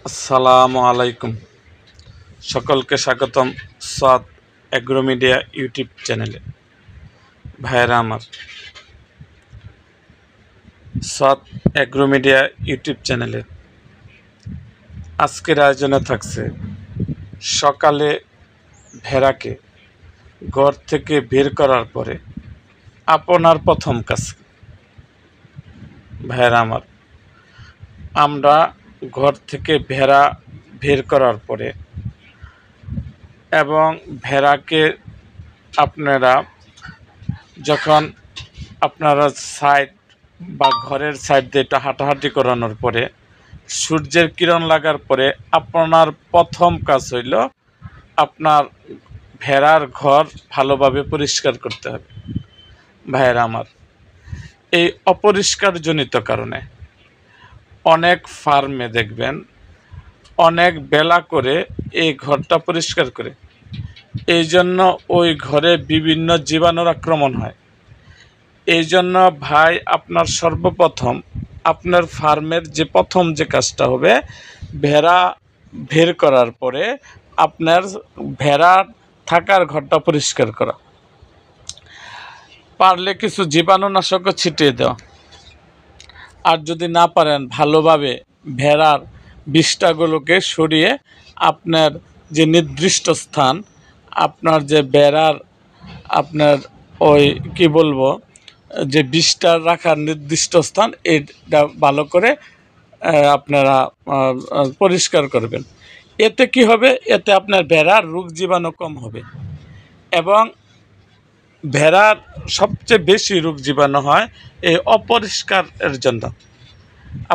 আসসালামু আলাইকুম। সকলকে স্বাগতম সাদ এগ্রো মিডিয়া ইউটিউব চ্যানেলে। ভাইয়েরা আমার, সাদ এগ্রো মিডিয়া ইউটিউব চ্যানেলে আজকের আয়োজনে থাকছে সকালে ভেড়াকে ঘর থেকে বের করার পরে আপনার প্রথম কাজ। ভাইয়েরা আমার, আমরা ঘর থেকে ভেড়া বের করার পরে এবং ভেড়াকে আপনারা যখন আপনারা সাইড বা ঘরের সাইড দিয়ে একটু হাঁটাহাঁটি করানোর পরে সূর্যের কিরণ লাগার পরে আপনার প্রথম কাজ হইল আপনার ভেড়ার ঘর ভালোভাবে পরিষ্কার করতে হবে। ভাইয়েরা আমার, এই অপরিষ্কারজনিত কারণে অনেক ফার্মে দেখবেন অনেক বেলা করে এই ঘরটা পরিষ্কার করে, এই জন্য ওই ঘরে বিভিন্ন জীবাণুর আক্রমণ হয়। এই জন্য ভাই, আপনার সর্বপ্রথম আপনার ফার্মের যে প্রথম যে কাজটা হবে, ভেড়া বের করার পরে আপনার ভেড়া থাকার ঘরটা পরিষ্কার করা, পারলে কিছু জীবাণুনাশকও ছিটিয়ে দেওয়া। আর যদি না পারেন, ভালোভাবে ভেড়ার বিষ্ঠাগুলোকে সরিয়ে আপনার যে নির্দিষ্ট স্থান, আপনার যে বেড়ার আপনার ওই কি বলবো যে বিষ্ঠা রাখার নির্দিষ্ট স্থান, এটা ভালো করে আপনারা পরিষ্কার করবেন। এতে কি হবে? এতে আপনার ভেড়ার রোগ জীবাণু কম হবে। এবং ভেড়ার সবচেয়ে বেশি রোগ জীবাণু হয় এই অপরিষ্কারের জন্য।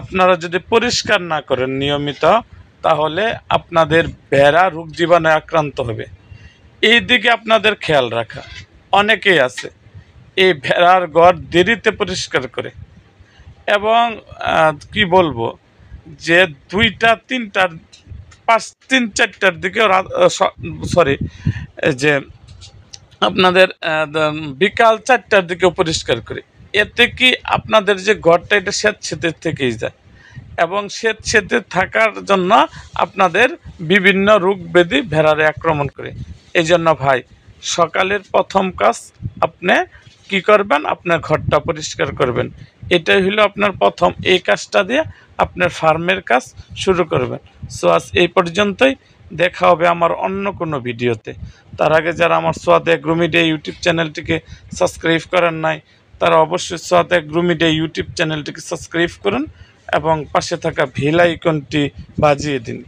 আপনারা যদি পরিষ্কার না করেন নিয়মিত, তাহলে আপনাদের ভেড়া রোগ জীবাণু আক্রান্ত হবে। এই দিকে আপনাদের খেয়াল রাখা। অনেকেই আছে এই ভেড়ার ঘর দেরিতে পরিষ্কার করে, এবং কি বলবো যে 2টা 3টার 3-4টার দিকে যে আপনাদের বিকাল 4টার দিকে পরিষ্কার করে। এতে কি আপনাদের যে ঘরটা, এটা স্যাঁতসেঁতে থেকেই যায়, এবং স্যাঁতসেঁতে থাকার জন্য আপনাদের বিভিন্ন রোগ ব্যাধি ভেড়ারে আক্রমণ করে। এই জন্য ভাই, সকালের প্রথম কাজ আপনি কি করবেন? আপনার ঘরটা পরিষ্কার করবেন। এটাই হলো আপনার প্রথম। এই কাজটা দিয়ে আপনার ফার্মের কাজ শুরু করবেন। সো আজ এই পর্যন্তই। দেখা হবে আমার অন্য কোনো ভিডিওতে। তার আগে যারা আমার সোয়াদ এগ্রো মিডিয়া ইউটিউব চ্যানেলটিকে সাবস্ক্রাইব করেন নাই, তারা অবশ্যই সোয়াদ এগ্রো মিডিয়া ইউটিউব চ্যানেলটিকে সাবস্ক্রাইব করুন এবং পাশে থাকা বেল আইকনটি বাজিয়ে দিন।